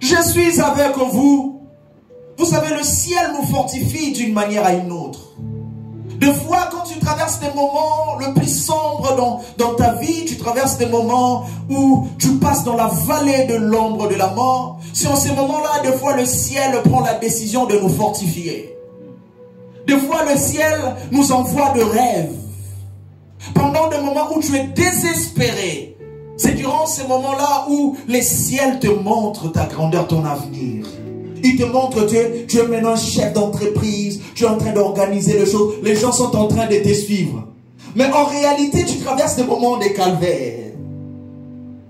Je suis avec vous. Vous savez, le ciel nous fortifie d'une manière à une autre. Des fois, quand tu traverses des moments le plus sombres dans ta vie, tu traverses des moments où tu passes dans la vallée de l'ombre de la mort. C'est en ces moments-là, des fois, le ciel prend la décision de nous fortifier. Des fois, le ciel nous envoie de rêves. Pendant des moments où tu es désespéré, c'est durant ces moments-là où les ciels te montrent ta grandeur, ton avenir. Il te montre que tu es maintenant chef d'entreprise, tu es en train d'organiser les choses, les gens sont en train de te suivre. Mais en réalité, tu traverses des moments de calvaire.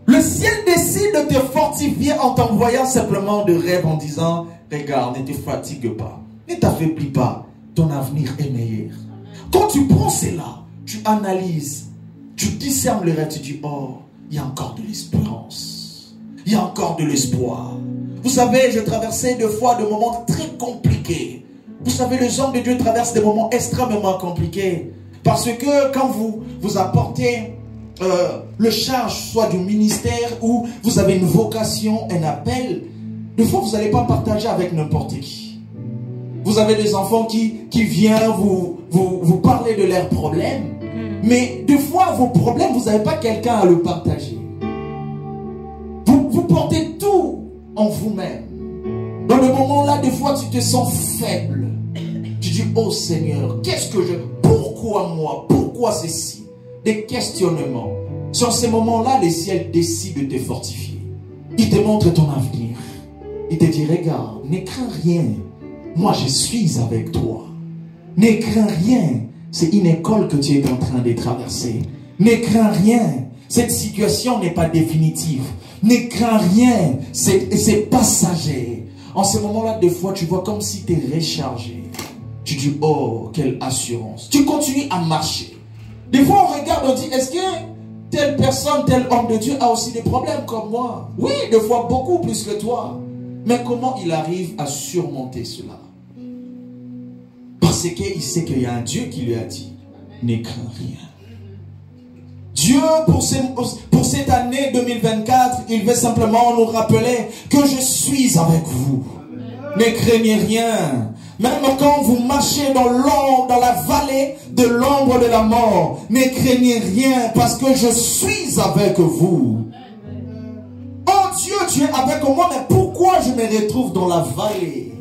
Le ciel décide de te fortifier en t'envoyant simplement de rêves en disant, regarde, ne te fatigue pas, ne t'affaiblis pas, ton avenir est meilleur. Quand tu prends cela, tu analyses, tu discernes le rêve, tu dis, oh, il y a encore de l'espérance, il y a encore de l'espoir. Vous savez, je traversais des fois des moments très compliqués. Vous savez, les hommes de Dieu traversent des moments extrêmement compliqués. Parce que quand vous apportez le charge, soit du ministère, ou vous avez une vocation, un appel, des fois, vous n'allez pas partager avec n'importe qui. Vous avez des enfants qui viennent vous parler de leurs problèmes. Mais des fois, vos problèmes, vous n'avez pas quelqu'un à le partager. Vous portez tout en vous-même. Dans le moment-là, des fois, tu te sens faible. Tu dis, oh Seigneur, qu'est-ce que je... Pourquoi moi? Pourquoi ceci? Des questionnements. Sur ces moments-là, le ciel décide de te fortifier. Il te montre ton avenir. Il te dit, regarde, ne crains rien. Moi, je suis avec toi. Ne crains rien. C'est une école que tu es en train de traverser. Ne crains rien. Cette situation n'est pas définitive. Ne crains rien. C'est passager. En ce moment-là, des fois, tu vois comme si tu es rechargé. Tu dis, oh, quelle assurance. Tu continues à marcher. Des fois, on regarde, on dit, est-ce que telle personne, tel homme de Dieu a aussi des problèmes comme moi? Oui, des fois, beaucoup plus que toi. Mais comment il arrive à surmonter cela? Parce qu'il sait qu'il y a un Dieu qui lui a dit, ne crains rien. Dieu, pour cette année 2024, il veut simplement nous rappeler que je suis avec vous. Ne craignez rien. Même quand vous marchez dans l'ombre, dans la vallée de l'ombre de la mort, ne craignez rien parce que je suis avec vous. Oh Dieu, tu es avec moi, mais pourquoi je me retrouve dans la vallée?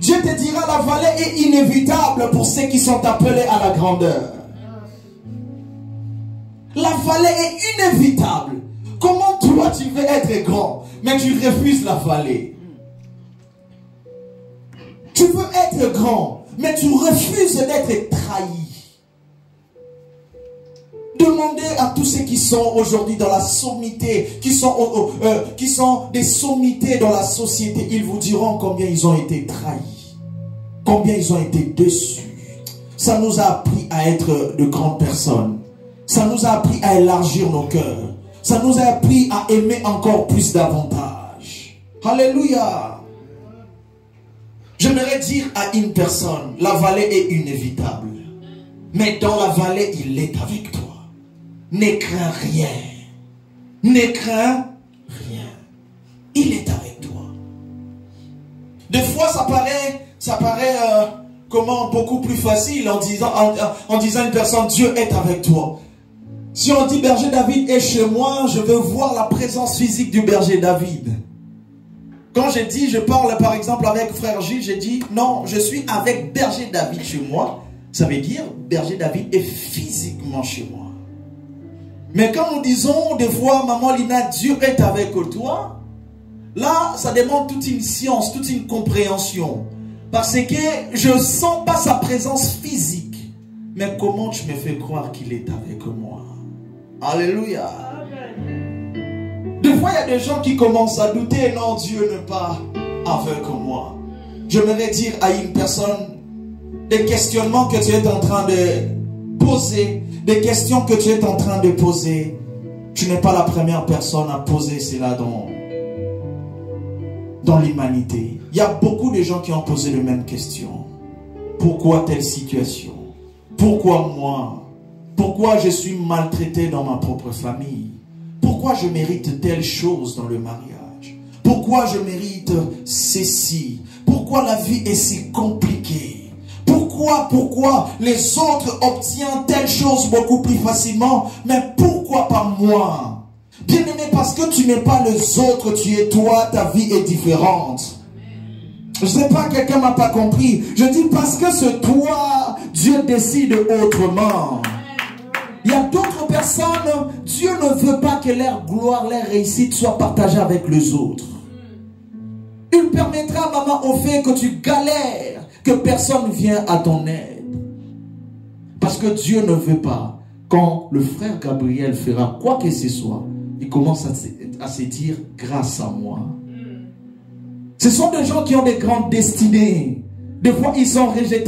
Dieu te dira, la vallée est inévitable pour ceux qui sont appelés à la grandeur. La vallée est inévitable. Comment toi tu veux être grand, mais tu refuses la vallée? Tu veux être grand, mais tu refuses d'être trahi. Demandez à tous ceux qui sont aujourd'hui dans la sommité, qui sont des sommités dans la société, ils vous diront combien ils ont été trahis, combien ils ont été déçus. Ça nous a appris à être de grandes personnes. Ça nous a appris à élargir nos cœurs. Ça nous a appris à aimer encore plus davantage. Alléluia. J'aimerais dire à une personne, la vallée est inévitable. Mais dans la vallée, il est avec toi. Ne crains rien. Ne crains rien. Il est avec toi. Des fois, ça paraît comment beaucoup plus facile en disant à une personne, Dieu est avec toi. Si on dit berger David est chez moi, je veux voir la présence physique du berger David. Quand je parle par exemple avec frère Gilles, j'ai dit non, je suis avec berger David chez moi. Ça veut dire berger David est physiquement chez moi. Mais quand nous disons des fois, maman Lina, Dieu est avec toi, là, ça demande toute une science, toute une compréhension. Parce que je ne sens pas sa présence physique. Mais comment tu me fais croire qu'il est avec moi? Alléluia. Des fois, il y a des gens qui commencent à douter. Non, Dieu n'est pas avec moi. J'aimerais dire à une personne, des questionnements que tu es en train de poser, des questions que tu es en train de poser, tu n'es pas la première personne à poser cela dans l'humanité. Il y a beaucoup de gens qui ont posé les mêmes questions. Pourquoi telle situation? Pourquoi moi? Pourquoi je suis maltraité dans ma propre famille? Pourquoi je mérite telle chose dans le mariage? Pourquoi je mérite ceci? Pourquoi la vie est si compliquée? Pourquoi les autres obtiennent telle chose beaucoup plus facilement, mais pourquoi pas moi? Bien-aimé, parce que tu n'es pas les autres, tu es toi, ta vie est différente. Je ne sais pas, quelqu'un m'a pas compris. Je dis parce que ce toi, Dieu décide autrement. Il y a d'autres personnes, Dieu ne veut pas que leur gloire, leur réussite soit partagée avec les autres. Il permettra, maman, au fait que tu galères, que personne ne vienne à ton aide. Parce que Dieu ne veut pas, quand le frère Gabriel fera quoi que ce soit, il commence à se dire grâce à moi. Ce sont des gens qui ont des grandes destinées. Des fois, ils sont rejetés